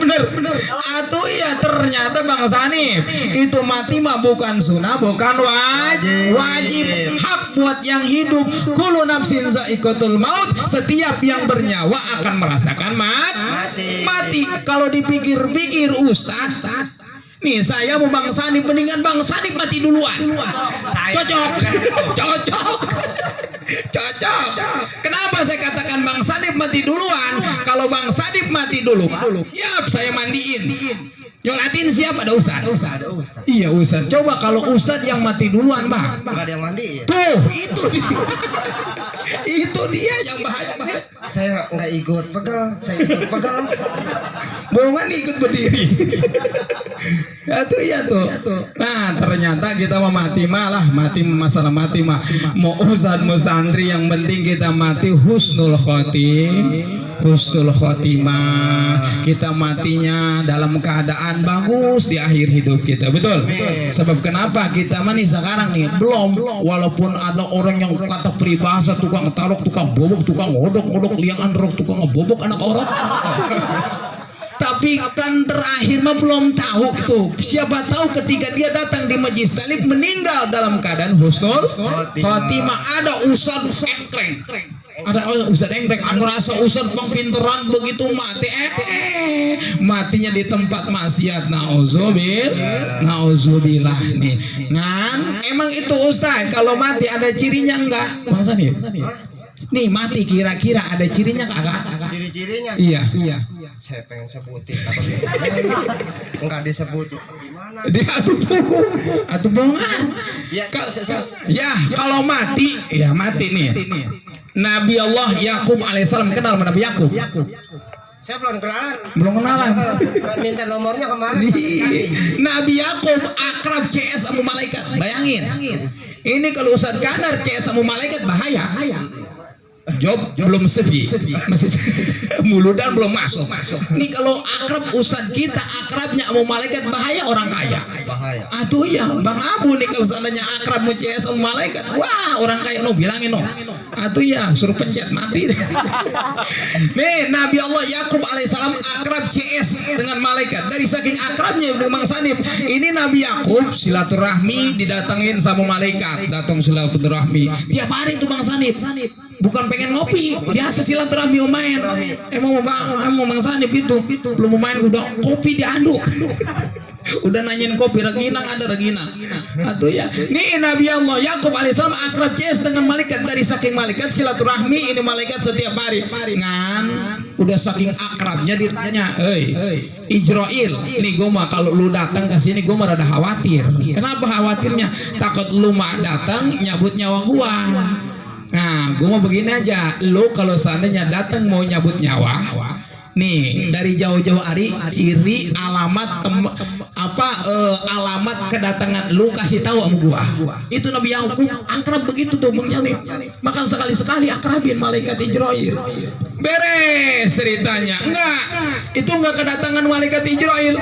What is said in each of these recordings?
Bener. Atuh ya ternyata Bang Sanif itu mati mah bukan sunnah, bukan wajib. Hak buat yang hidup. Kullu nafsin za'iqatul maut. Setiap yang bernyawa akan merasakan mati. Kalau dipikir-pikir Ustaz, nih saya mau Bang Sanif, mendingan Bang Sanif mati duluan. Cocok. Kenapa saya katakan Bang Sanif mati duluan? Kalau Bang Sanif mati dulu, siap saya mandiin. Nyolatin siapa? Ada Ustaz. Iya Ustaz. Coba kalau Ustaz yang mati duluan Bang, nggak ada yang mandi ya? Tuh itu dia yang bahaya. Saya nggak ikut pegal, saya ikut pegal. Bohongan ikut berdiri. Ya tuh. Nah ternyata kita mau mati masalah mati mah mau Ustaz mau santri, yang penting kita mati husnul khotimah. Kita matinya dalam keadaan bagus di akhir hidup kita. Betul. Sebab kenapa kita nih sekarang nih belum, walaupun ada orang yang kata peribahasa tukang tarok, tukang bobok, tukang ngodok liang androk, tukang ngebobok anak orang. Tapi kan terakhir mah belum tahu tuh. Siapa tahu ketika dia datang di Majlis Talim meninggal dalam keadaan husnul khotimah. Ada Ustaz engkreng. Ada Ustaz engkreng. Aku rasa Ustaz bang pinteran begitu mati. Matinya di tempat maksiat. Nauzubillah nih. Emang itu Ustaz kalau mati ada cirinya enggak? Bang Sanif? Nih mati kira-kira ada cirinya kagak? Ciri-cirinya? Iya. Saya pengen sebutin tapi enggak disebutin. Di atuh buku, atuh bohongan. Ya, kalau mati nih. Nabi Allah Yakub alaihissalam, kenal Nabi Yakub? Saya belum kenalan. Minta nomornya kemarin. Nabi Yakub akrab CS sama malaikat. Bayangin. Ini kalau Ustaz Kanar CS sama malaikat bahaya. Job belum sepi, masih muludan belum masuk. Ini kalau akrab Ustaz kita akrabnya sama malaikat bahaya, orang kaya. Bahaya. Atuh ya Bang Abu nih kalau seandainya akrab CS sama malaikat, wah orang kaya bilangin Atuh ya suruh pencet mati. Nih Nabi Allah Yakub alaihissalam akrab CS dengan malaikat. Dari saking akrabnya Bang Sanif, ini Nabi Yakub silaturahmi didatengin sama malaikat, datang silaturahmi tiap hari tuh Bang Sanif. Bukan pengen ngopi, biasa silaturahmi mau main. Emang Bang Sanif itu belum mau main udah kopi diaduk. Udah nanyain kopi Regina, ada Regina. Atuh ya. Nih Nabi Allah Yakub alaihissalam akrab CS dengan malaikat. Dari saking malaikat silaturahmi ini malaikat setiap hari. Udah saking akrabnya ditanya, Ijrail, nih gue mah kalau lu datang ke sini gue mah rada khawatir. Kenapa khawatirnya? Takut lu mah datang nyabut nyawa gua. Nah, gue mau begini aja, lo kalau seandainya datang mau nyabut nyawa, nih dari jauh-jauh hari ciri alamat alamat kedatangan lu kasih tahu sama gua. Itu Nabi Yakub akrab begitu tuh Bang Sanif. Makan sekali-sekali akrabin malaikat Ijrail. Beres ceritanya. Itu enggak kedatangan malaikat Ijrail.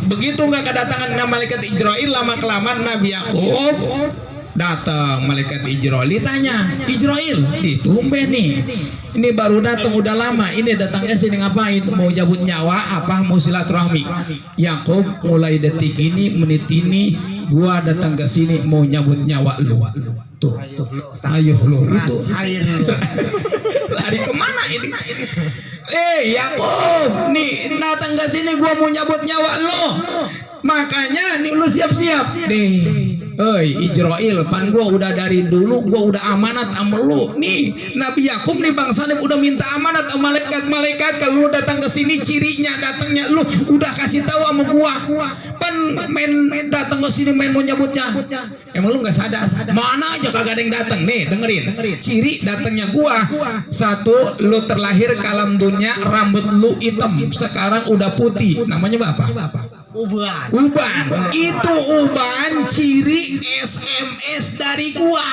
Begitu enggak kedatangan malaikat Ijrail, lama kelamaan Nabi Yakub datang malaikat Ijrail, ditanya, Ijrail, ditumben nih, ini baru datang udah lama, ini datangnya sini ngapain? Mau jabut nyawa apa mau silaturahmi? Yakub, mulai detik ini, menit ini, gua datang ke sini mau nyabut nyawa lu. Tuh, ayo lu, itu lari kemana ini? Yakub, nih datang ke sini gua mau nyabut nyawa lu, makanya nih lu siap-siap deh. Ijrail, pan gua udah dari dulu gua udah amanat sama lu. Nih Nabi Yakub nih Bang Sanif udah minta amanat sama malaikat kalau lu datang ke sini cirinya datangnya lu udah kasih tahu sama gua. Pan main datang ke sini main mau nyabutnya. Emang lu nggak sadar? Mana aja kagak ada yang datang. Nih dengerin. Ciri datangnya gua. Satu, lu terlahir ke alam dunia rambut lu hitam, sekarang udah putih. Namanya apa? Uban. Itu uban ciri SMS dari gua.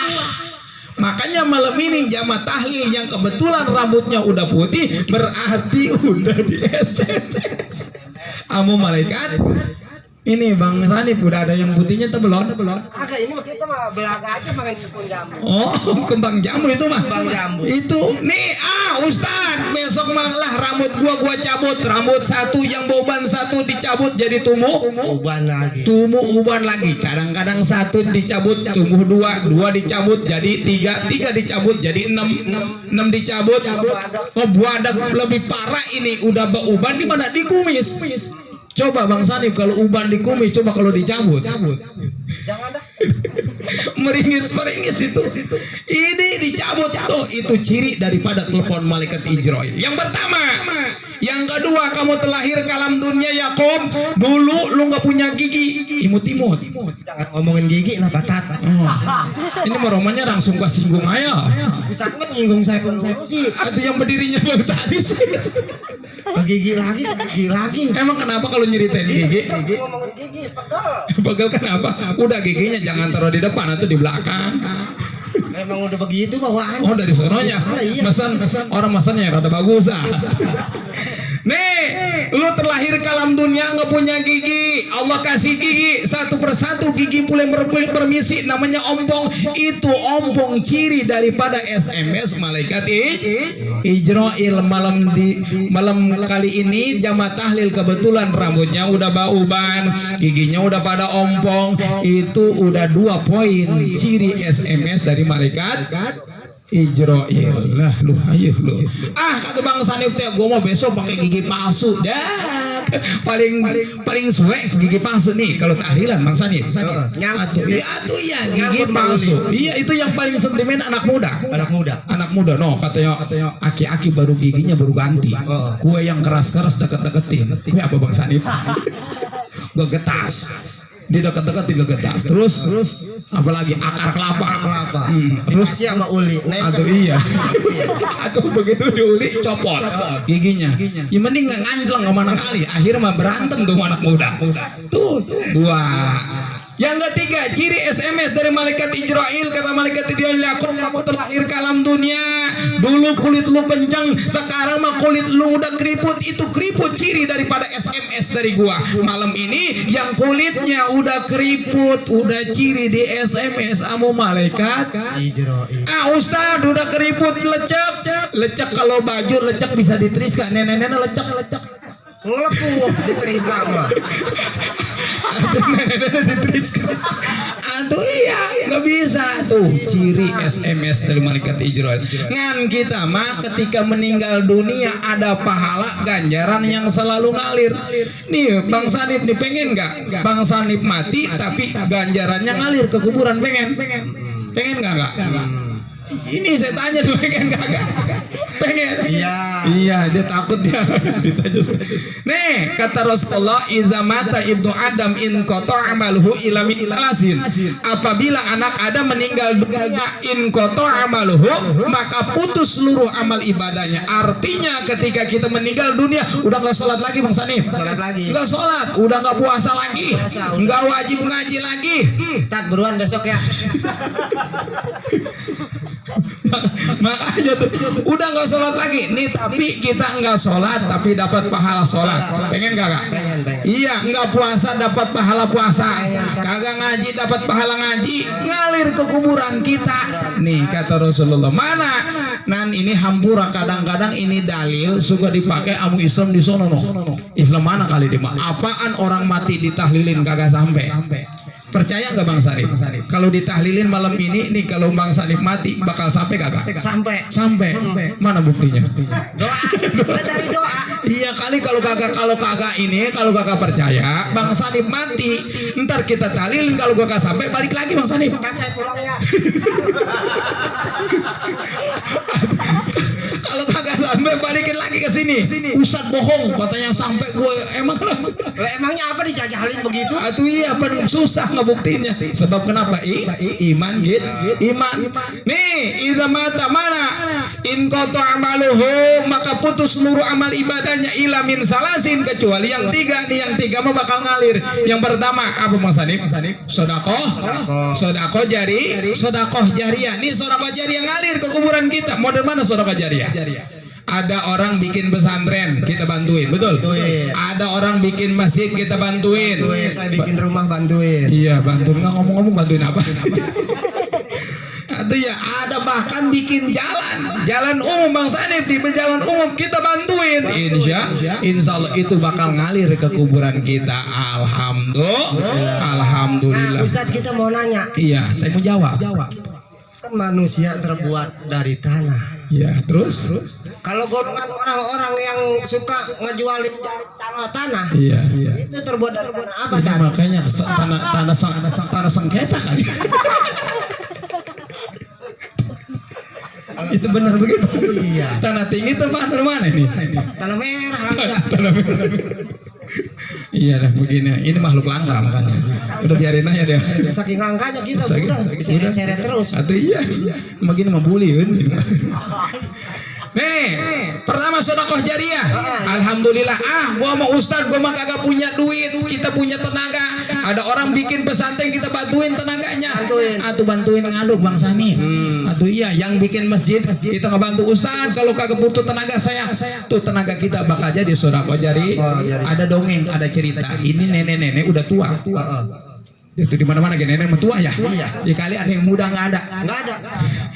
Makanya malam ini jamaah tahlil yang kebetulan rambutnya udah putih berarti udah di SMS. Amu malaikat Ini Bang Sanip udah ada yang putihnya atau belum? Agak ini mah kita mah belaga aja makan kebun jambu. Oh, kembang jambu itu mah. Kembang jambu. Itu nih Ustad, besok malah rambut gua cabut, rambut satu yang bauban satu dicabut jadi tumbuh Uban lagi. uban lagi. Kadang-kadang satu dicabut tumbuh dua dicabut jadi tiga dicabut jadi enam dicabut. Oh, buadak lebih parah ini udah bauban di mana? Di kumis. Coba Bang Sanip kalau uban di kumis, coba kalau dicabut. Jangan dah. meringis itu. Ini dicabut tuh, itu ciri daripada telepon malaikat Ijrail. Yang pertama. Yang kedua, kamu terlahir ke alam dunia Yakub. Dulu lu nggak punya gigi, imut-imut. Jangan ngomongin gigi lah batat. Oh. Ini meromannya langsung ke singgung ayah. Ustaz kan nyinggung saya sih. Atau yang berdirinya Bang Sanip sih. Gigi lagi. Emang kenapa kalau nyeritain gigi? Ngomongin gigi pegel. Pegel kenapa? Udah giginya jangan taruh di depan atau di belakang. Emang udah begitu bawaan. Oh dari sononya. Iya. Orang masannya rada bagus Nih, lu terlahir ke alam dunia nggak punya gigi, Allah kasih gigi satu persatu, gigi mulai bermisi, namanya ompong. Itu ompong ciri daripada SMS malaikat Ijrail. Malam kali ini jamaah tahlil kebetulan rambutnya udah bauban, giginya udah pada ompong. Itu udah 2 poin ciri SMS dari malaikat Ijrail. Lah lu ayo lu. Kata Bang Sanip teh gua mau besok pakai gigi palsu. Dah. Paling suwe gigi palsu nih kalau tahlilan Bang Sanip. Atuh ya gigi palsu. Iya itu yang paling sentimen anak muda. Anak muda no katanya aki-aki baru giginya baru ganti. Kue yang keras-keras deket-deketin. Kue apa Bang Sanip? Gua getas. Dia deket-deketin getas. Terus apalagi akar kelapa. Terus sama uli. Atau iya. Atau begitu diuli copot giginya. Ya mending nggak ngancleng kemana kali. Akhirnya mah berantem tuh anak muda. Tuh 2. Yang ketiga, ciri SMS dari malaikat Ijrail. Kata malaikat Ijrail, kamu terlahir ke alam dunia. Dulu kulit lu kencang, sekarang mah kulit lu udah keriput. Itu keriput ciri daripada SMS dari gua. Malam ini yang kulitnya udah keriput, udah ciri di SMS amu malaikat Ijrail. Ustaz udah keriput lecek kalau baju lecek bisa diteriskan. Nenek-nenek lecek ngelepuh diteris kamu. Aduh iya nggak bisa tuh ciri SMS dari malaikat Ijrail. Ngan kita mah ketika meninggal dunia ada pahala ganjaran yang selalu ngalir. Nih Bang Sanip nih pengen nggak Bang Sanip mati tapi ganjarannya ngalir ke kuburan? Pengen nggak? Ini saya tanya dulu, pengen kagak? Pengen? Iya, dia takut dia ditanya. Nih, kata Rasulullah, "Iza mata ibnu Adam in qata'a amaluhu ila min salasin." Apabila anak Adam meninggal dunia in qata'a amaluhu, maka putus seluruh amal ibadahnya. Artinya ketika kita meninggal dunia udah enggak sholat lagi Bang Sanip. Enggak sholat, udah enggak puasa lagi. Enggak wajib ngaji lagi. Tat buruan besok ya. Makanya tuh udah nggak sholat lagi nih, tapi kita nggak sholat tapi dapat pahala sholat. Pengen kagak? Pengen. Iya, nggak puasa dapat pahala puasa, kagak ngaji dapat pahala ngaji, ngalir ke kuburan kita. Nih kata Rasulullah. Mana? Nan ini hampura kadang-kadang ini dalil suka dipakai amu Islam di sono no. Islam mana kali di mana? Apaan orang mati ditahlilin kagak sampai? Percaya nggak Bang Sanip? Kalau ditahlilin malam ini nih, kalau Bang Sanip mati bakal sampai kagak? Sampai. Mana buktinya? Doa dari doa. Iya kali kalau kagak percaya Bang Sanip mati, ntar kita tahlilin kalau gua kagak sampai balik lagi Bang Sanip. Kan saya pulang ya. Kalau kagak sampai balikin lagi ke sini. Ustaz bohong katanya sampai gue. Emangnya apa dijajalin begitu? Atuh iya bener susah ngebuktinya. Sebab kenapa? Iman gitu. Iman. Nih, iza mata mana? In qata amaluhu, maka putus seluruh amal ibadahnya ila min salasin, kecuali yang 3 nih. Yang 3 mah bakal ngalir. Yang pertama apa Bang Sanip? Sodakoh jariah. Nih sodakoh jariah ngalir ke kuburan kita. Model mana sodakoh jariah? Ada orang bikin pesantren, kita bantuin, betul? Bantuin. Ada orang bikin masjid, kita bantuin. Bantuin, saya bikin rumah bantuin. Iya, bantuin. Nggak ngomong-ngomong bantuin apa? Atau ya ada bahkan bikin jalan umum Bang Sanif, di jalan umum kita bantuin. Insya Allah itu bakal ngalir ke kuburan kita. Alhamdulillah. Nah, Ustadz, kita mau nanya. Iya, saya mau jawab. Kan manusia terbuat dari tanah. Iya, terus? Kalau golongan orang-orang yang suka ngejualin tanah, Iya. itu terbuat dari apa, Itu Dad? makanya tanah sengketa kali. Itu benar begitu. Iya. Tanah tinggi itu mana ini? Tanah merah harga. Tanah merah. Iya dah begini. Ini makhluk langka makanya. Udah biarin aja dia. Saking langkanya kita Saking- udah saking- diseret-seret terus. Atau iya. Begini membuli kan. Nih, pertama sedekah jariah. Alhamdulillah. Gua mau ustad, gua mah kagak punya duit, kita punya tenaga. Ada orang bikin pesantren, kita bantuin tenaganya. Bantuin ngaduk Bang Sani. Atau iya, yang bikin masjid, kita ngebantu ustad. Kalau kagak butuh tenaga saya, tuh tenaga kita bakal jadi sedekah jariah. Ada dongeng, ada cerita. Ini nenek-nenek udah tua. Itu di mana-mana gini nenek tua ya. Ya kali ada yang muda nggak ada. Nggak ada.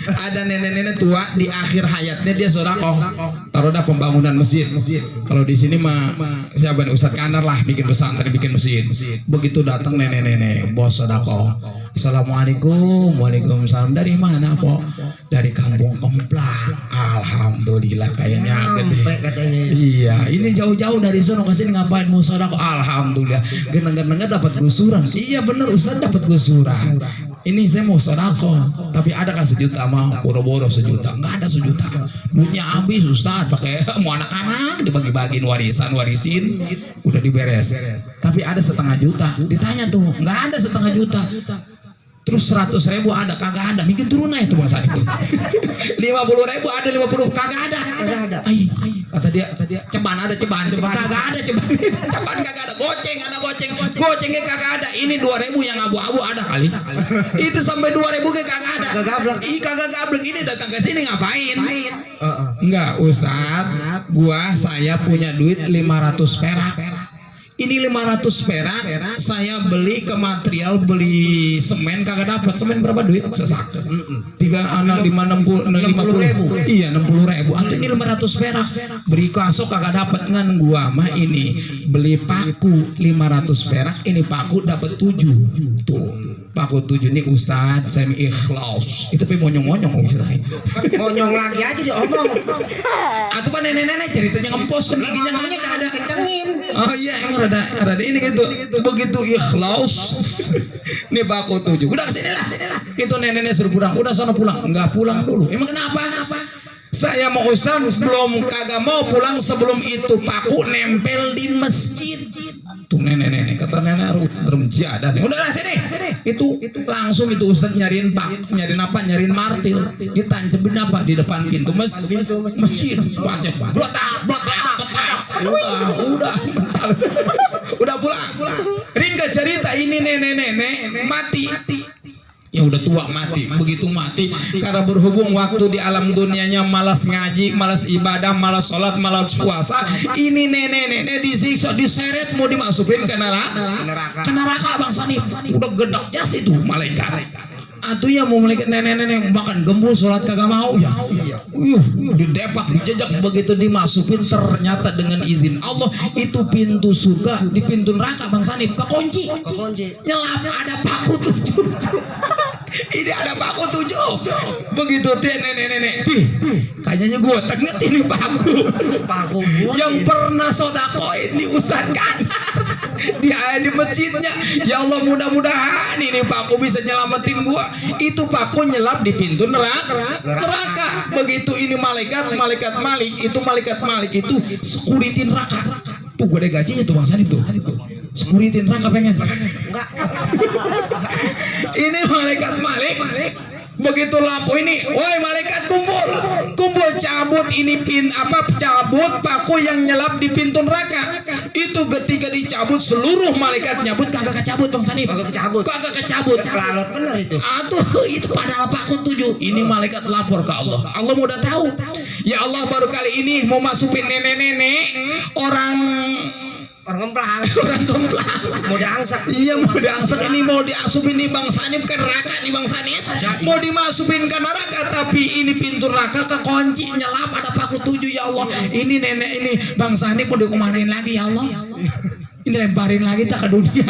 Ada nenek-nenek tua di akhir hayatnya dia sodakoh, taruh dah pembangunan masjid. Kalau di sini mah siapa nih Ustadz Kanar lah bikin pesantren, bikin masjid. Begitu datang nenek-nenek bos sodakoh, assalamualaikum, waalaikumsalam. Dari mana po? Dari kampung Kemplang. Alhamdulillah kayaknya gede. Sampai katanya. Iya, ini jauh-jauh dari sono ke sini ngapain mau sodakoh? Alhamdulillah. Geneng-geneng dapat gusuran. Iya bener Ustadz dapat gusuran. Ini saya mau sodakoh, tapi ada kan sejuta mah, boro-boro sejuta, nggak ada sejuta, duitnya habis Ustadz, pakai mau anak-anak dibagi-bagiin warisin, udah diberes. Tapi ada setengah juta, ditanya tuh, nggak ada setengah juta. Terus 100.000 ada, kagak ada, bikin turun aja tuh Mas Adi. 50.000 ada, 50 kagak ada. Ay, kata dia ceban ada ceban, kagak ada ceban, ceban kagak ada, gocengnya kagak ada. Ini 2.000 yang abu-abu ada kali. Itu sampai 2.000 kagak ada. Kagak gablek. Ini datang ke sini ngapain? Enggak Ustadz, saya punya duit 500 perak. Ini 500 perak, saya beli ke material, beli semen kagak dapat. Semen berapa duit? Sesak. 50 ribu. Iya 60 ribu. Atau ini 500 perak, beri kasok kagak dapat ngan gua mah ini beli paku 500 perak, ini paku dapat 7 tuh. Paku 7 nih Ustadz, saya ikhlas. Itu pe monyong-monyong Ustadz. Monyong lagi aja diomong. Atau kan nenek-nenek ceritanya ngempos kan giginya nggak ada. Kencengin. Oh iya, emang rada ini gitu. Begitu ikhlas. Nih paku 7. Udah kesini lah. Itu nenek-nenek suruh pulang. Udah sono pulang. Enggak pulang dulu. Emang kenapa? Saya mau Ustadz belum kagak mau pulang sebelum itu paku nempel di masjid. Tuh nenek-nenek kata nenek remjadah nih. Udah lah sini. Itu langsung itu Ustadz nyariin nyariin martil. Ditancemin apa di depan pintu masjid. Pancet. Udah pulang. Ringkas cerita ini nenek-nenek mati. Ya udah tua mati. Begitu mati karena berhubung waktu di alam dunianya malas ngaji, malas ibadah, malas sholat, malas puasa. Ini nenek-nenek disiksa, diseret mau dimasukin ke neraka. Ke neraka Bang Sani. Udah gedek jas itu malaikat. Atuh ya mau malaikat nenek-nenek makan gembul sholat kagak mau ya. Didepak, dijejak, begitu dimasukin ternyata dengan izin Allah itu pintu surga di pintu neraka Bang Sanip kekunci. Nyelap ada paku 7. Ini ada paku 7. Begitu nenek-nenek, kayaknya gua tenget ini paku gua yang pernah sodakoin di Ustadz Kanar di masjidnya. Ya Allah mudah-mudahan ini paku bisa nyelamatin gua. Itu paku nyelap di pintu neraka. Begitu ini malaikat Malik itu security neraka. Tuh gue ada gajinya tuh Bang Sanip tuh. Security neraka pengen. Enggak. Ini malaikat Malik. Begitu lampu ini, woi malaikat kumpul cabut ini cabut paku yang nyelap di pintu neraka. Itu ketika dicabut dicabut, seluruh malaikat nyabut, kagak kecabut Bang Sanip. Kagak kecabut. Kagak kecabut. Pelalot bener itu. Aduh, itu padahal pakut 7. Ini malaikat lapor ke Allah. Allah mau udah tahu. Ya Allah, baru kali ini mau masukin nenek-nenek orang Kemplang. orang kemplang. Mau diangsak. Iya, mau diangsak, ini mau diasupin nih Bang Sanip ke neraka nih Bang Sanip. Mau dimasukin ke neraka, tapi ini pintu neraka kekunci, nyelap, ada paku 7 ya Allah. Ini nenek ini Bang Sanip mau dikemanain lagi ya Allah? Ini lemparin lagi tak ke dunia.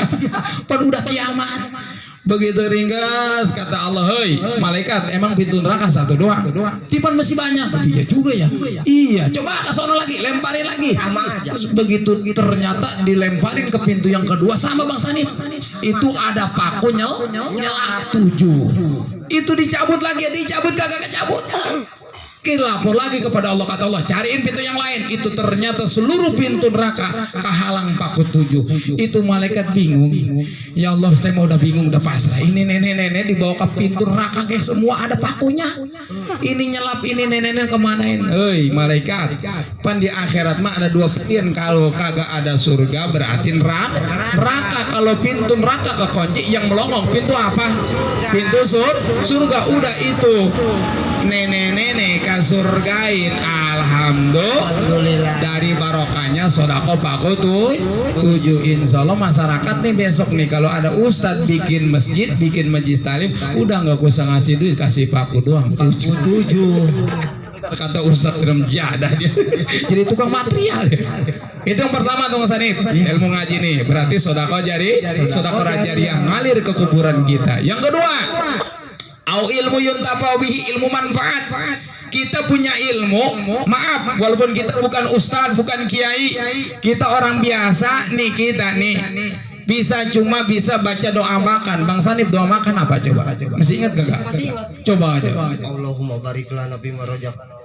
Pan udah kiamat. Begitu ringkas kata Allah, hei malaikat, emang pintu neraka 1 doang? Tipan masih banyak. Iya juga ya. Iya, coba ke sono lagi, lemparin lagi. Sama aja. Begitu ternyata dilemparin ke pintu yang kedua sama Bang Sanip. Itu ada paku nyelap 7. Itu dicabut lagi, dicabut kagak kecabut. Lapor lagi kepada Allah, kata Allah, cariin pintu yang lain. Itu ternyata seluruh pintu neraka kehalang paku 7. Itu malaikat bingung. Ya Allah, saya mau udah bingung, udah pasrah. Ini nenek-nenek dibawa ke pintu neraka kayak semua ada pakunya. Ini nyelap, ini nenek-nenek kemanain? Hei malaikat, pan di akhirat mah ada 2 pilihan. Kalau kagak ada surga berarti neraka. Kalau pintu neraka kekunci, yang melongong pintu apa? Pintu surga. Udah itu nenek-nenek kasurgain. Alhamdulillah, dari barokahnya sodako paku 7. Insya Allah masyarakat nih besok nih kalau ada ustadz bikin masjid, bikin majlis talim, udah nggak usah ngasih duit, kasih paku doang 7. Kata ustadz dalam jadah dia. Jadi tukang material. Itu yang pertama tuh Mas Hanif, ilmu ngaji nih berarti sodako sodako rajariah ngalir ke kuburan kita. Yang kedua, au ilmu yuntafa'u bihi, ilmu manfaat. Kita punya ilmu, maaf, walaupun kita bukan ustadz, bukan kiai, kita orang biasa nih, kita nih cuma bisa baca doa makan. Bang Sanip, doa makan apa coba? Masih ingat gak? Masih ingat. Coba aja. Allahumma barik lana bima razaqtana.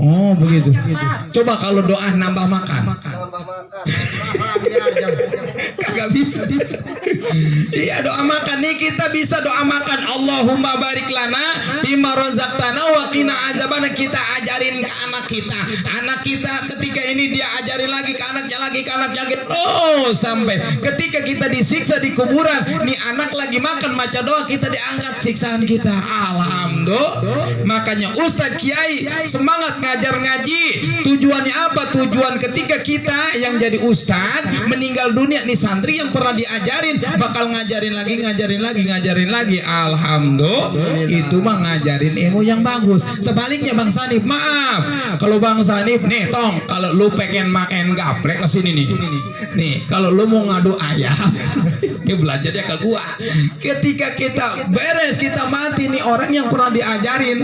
Oh, begitu. Coba kalau doa nambah makan. Kagak bisa. Iya, doa makan nih kita bisa doa makan. Allahumma barik lana bima razaqtana wa qina azabana. Kita ajarin ke anak kita. Anak kita ketika ini dia ajarin lagi ke anaknya lagi. Oh, sampai ketika kita disiksa di kuburan, nih anak lagi makan maca doa, kita diangkat siksaan kita. Alhamdulillah. Makanya Ustadz Kiai semangat ngajar ngaji. Tujuannya apa? Tujuan ketika kita yang jadi ustadz meninggal dunia, nih santri yang pernah diajarin bakal ngajarin lagi. Alhamdulillah, itu mah ngajarin ilmu yang bagus. Sebaliknya Bang Sanif, maaf kalau Bang Sanif nih tong, kalau lu pengen makan gaplek ke sini nih kalau lu mau ngadu ayam ini belajarnya ke gua. Ketika kita beres, kita mati, nih orang yang pernah diajarin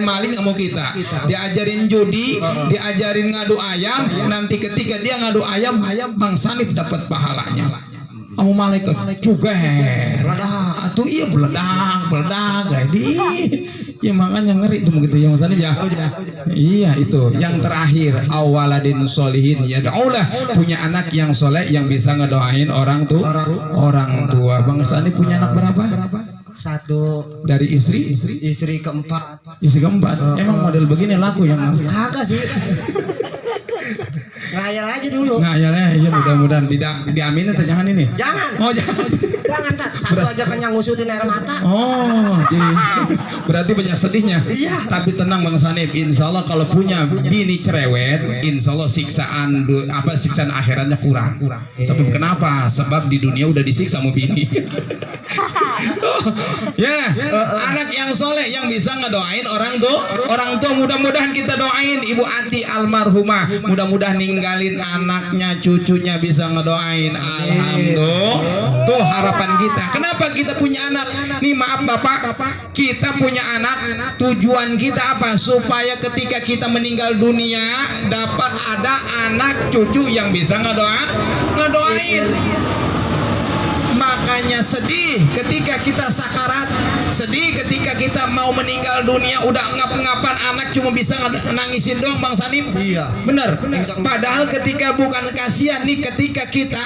maling sama kita, diajarin judi, diajarin ngadu ayam, nanti ketika dia ngadu ayam Bang Sanip dapat pahalanya. Kamu malaikat juga atuh iya beledak jadi ya makanya ngeri tuh begitu ya Mas Sanip ya. Iya itu yang terakhir, awaladin solihin ya daulah, punya anak yang soleh yang bisa ngedoain orang tua. Bang Sanip punya anak berapa? 1 dari istri keempat. Emang model begini laku yang Kagak sih. Ngayal aja dulu. Ngayal ya, mudah-mudahan tidak diaminin atau jangan ini. Jangan. Oh jangan. Jangan tak. Satu aja kenyang ngusutin air mata. Oh, berarti banyak sedihnya. Iya. Tapi tenang Bang Sanip, insya Allah kalau punya bini cerewet, insya Allah siksaan akhiratnya kurang. Sebab kenapa? Sebab di dunia udah disiksa mau bini. Anak yang soleh yang bisa ngedoain orang tua, mudah-mudahan kita doain Ibu Ati almarhumah, mudah-mudahan ninggalin anaknya, cucunya bisa ngedoain. Alhamdulillah, tuh harapan kita. Kenapa kita punya anak? Nih maaf Bapak, kita punya anak, tujuan kita apa? Supaya ketika kita meninggal dunia dapat ada anak cucu yang bisa ngedoain. Makanya sedih ketika kita sakarat, sedih ketika kita mau meninggal dunia, udah ngap-ngapan anak cuma bisa nangisin doang Bang Sanip. Iya. Bener. Padahal ketika bukan kasihan nih, ketika kita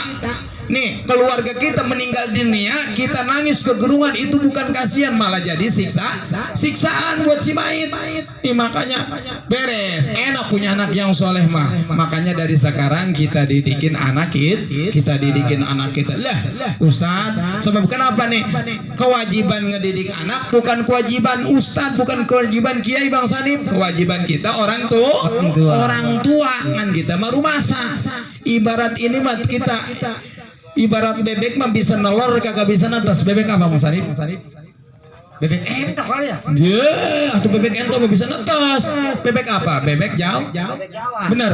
nih keluarga kita meninggal dunia, kita nangis kegerungan, itu bukan kasihan, malah jadi siksaan buat si mayit. Nih makanya beres, enak punya anak yang soleh mah. Makanya dari sekarang kita didikin anak kita didikin anak kita. Lah Ustaz, sebab kenapa nih? Kewajiban ngedidik anak bukan kewajiban Ustaz, bukan kewajiban kiai Bang Sanip, kewajiban kita orang tua kan, kita mah rumasa. Ibarat ini mah kita ibarat bebek mah bisa nelor kagak bisa netes. Bebek apa Bang Sanip? Bebek entok kali ya? Atau bebek entok bisa netes. Bebek apa? Bebek Jawa. Bebek Jawa. Bener.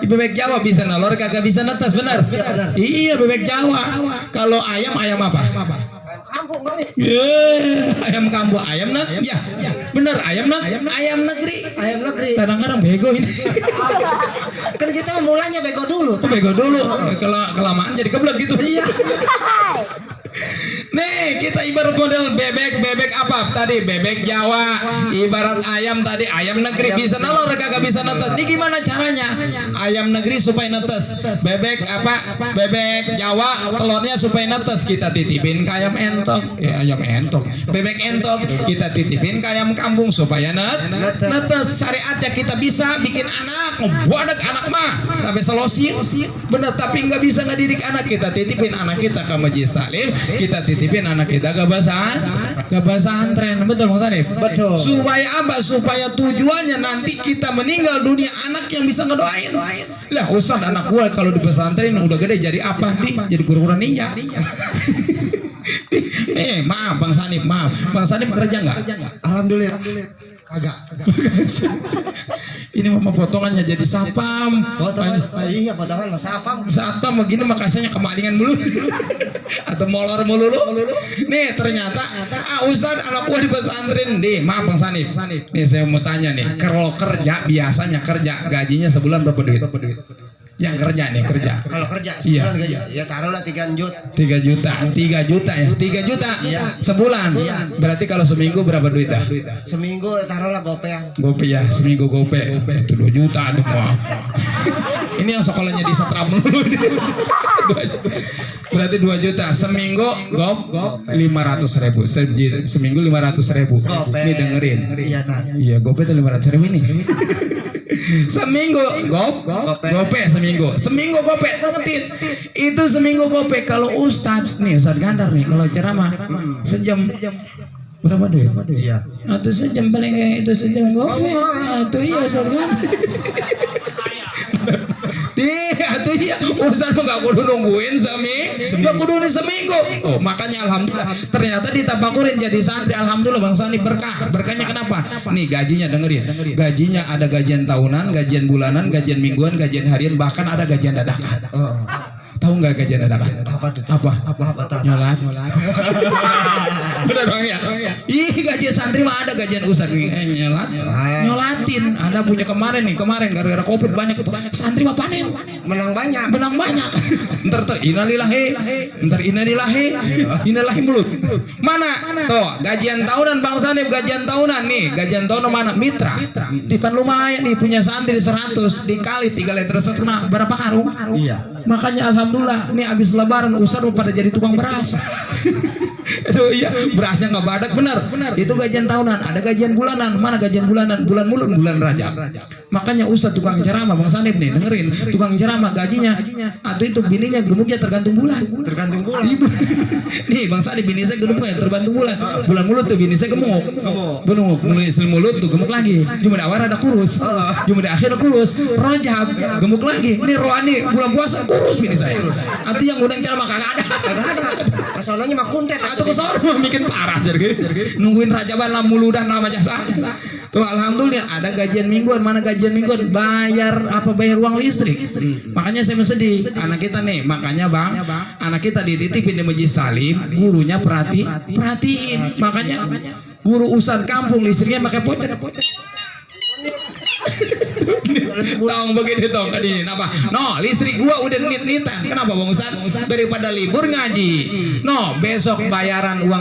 Bebek Jawa bisa nelor kagak bisa netes, bener. Iya bebek Jawa. Kalau ayam apa? Kampung kali. Ayam kampung, ayam ya, bener ayam negeri. Ayam negeri. Kadang-kadang bego ini. Kan kita mulanya bego dulu. Bego dulu, kalau kelamaan jadi keblek gitu. Iya. Nih kita ibarat model bebek apa tadi, bebek Jawa, ibarat ayam tadi, ayam negeri bisa nelor kagak bisa netes. Ini gimana caranya? Ayam negeri supaya netes, bebek Jawa telurnya supaya netes, kita titipin ke ayam entok, ayam entok, bebek entok kita titipin ke ayam kampung supaya netes. Syariatnya kita bisa bikin anak, buadak anak mah sampai selosi, bener, tapi nggak bisa ngedidik anak, kita titipin anak kita ke majelis taklim, kita titipin anak kita ke pesantren. Betul Bang Sanip? Betul. Supaya apa? Supaya tujuannya nanti kita meninggal dunia anak yang bisa ngedoain. Lah Ustaz, anak gua kalau di pesantren udah gede jadi apa nih? Jadi guru-guru ninja. Maaf Bang Sanip, Bang Sanip kerja nggak? Alhamdulillah. Kagak. Ini mah potongannya jadi satpam. Iya, potongan mas satpam. Satpam begini makasanya kemalingan mulu. Atau molor mulu. Nih ternyata Ustaz anak gua di pesantren deh. Maaf Bang Sanip. Nih saya mau tanya nih, kalau kerja biasanya gajinya sebulan berapa duit? Yang kerja nih Kalau kerja iya. sebulan gaji. Ya taruhlah 3 juta. 3 juta ya. 3 juta iya. Sebulan. Iya. Berarti kalau seminggu berapa duit dah? Seminggu taruhlah gopean. Gope ya, seminggu gope. Itu 2 juta aduh mau. Ini yang sekolahnya di Setrap dulu. Berarti 2 juta seminggu gop 500.000. Seminggu 500.000. Ini dengerin. Iya Tan. Iya gope itu 500.000 ini. Seminggu gope seminggu gope ngetin itu seminggu gope. Kalau Ustaz Gandar nih kalau ceramah sejam berapa duit? Iya. Atau sejam paling kayak itu sejam gope. Atau iya Ustaz Gandar. Atuh iya, Ustaz mah gak kudu nungguin gak kudu seminggu. Oh makanya alhamdulillah ternyata ditabakurin jadi santri. Alhamdulillah Bang Sanip berkahnya kenapa? Nih gajinya dengerin, gajinya ada gajian tahunan, gajian bulanan, gajian mingguan, gajian harian, bahkan ada gajian dadakan. Tahu nggak gajian dadakan? Apa? Nyolat. Benar Bang ya? Ih gajian santri mah ada, gajian Ustaz nyolatin. Ada punya kemarin gara-gara Covid banyak santri mah panen. Menang banyak. Ntar innalillahi mulut. Mana? Tuh gajian tahunan Bang Sanip, gajian tahunan nih, gajian tahunan mana? Mitra. Tipan lumayan nih punya santri 100 dikali 3 liter setengah berapa karung? Iya. Makanya alhamdulillah nih abis lebaran Ustaz pada jadi tukang beras. Aduh iya, berasnya nggak badak benar. Itu gajian tahunan, ada gajian bulanan. Mana gajian bulanan? Bulan Rajab. Makanya Ustaz tukang ceramah Bang Sanip nih dengerin, tukang ceramah gajinya atau itu bininya gemuknya tergantung bulan. Nih Bang Sanip bini saya gemuknya tergantung bulan. Bulan mulut tuh bini saya gemuk. Mulai mulut tuh gemuk lagi. Cuma di awal ada kurus. Cuma di akhir kurus. Rajab gemuk lagi. Ini rohani bulan puasa kurus bini saya. Atau yang undang ceramah kagak ada. Kesononya mah kuntet. Atau kesono bikin parah jadi nungguin rajaban lah muludan nama jasa. Tuh alhamdulillah ada gajian mingguan. Mana gajian mingguan? Bayar uang listrik. Makanya saya sedih anak kita nih. Makanya Bang, anak kita dititipin di majelis taklim, gurunya perhatiin. Makanya guru Ustaz kampung listriknya pakai pocet. Tong begitu tong tadi apa? No, listrik gua udah nit-nitan. Kenapa Bang Ustaz? Daripada libur ngaji. No, besok bayaran uang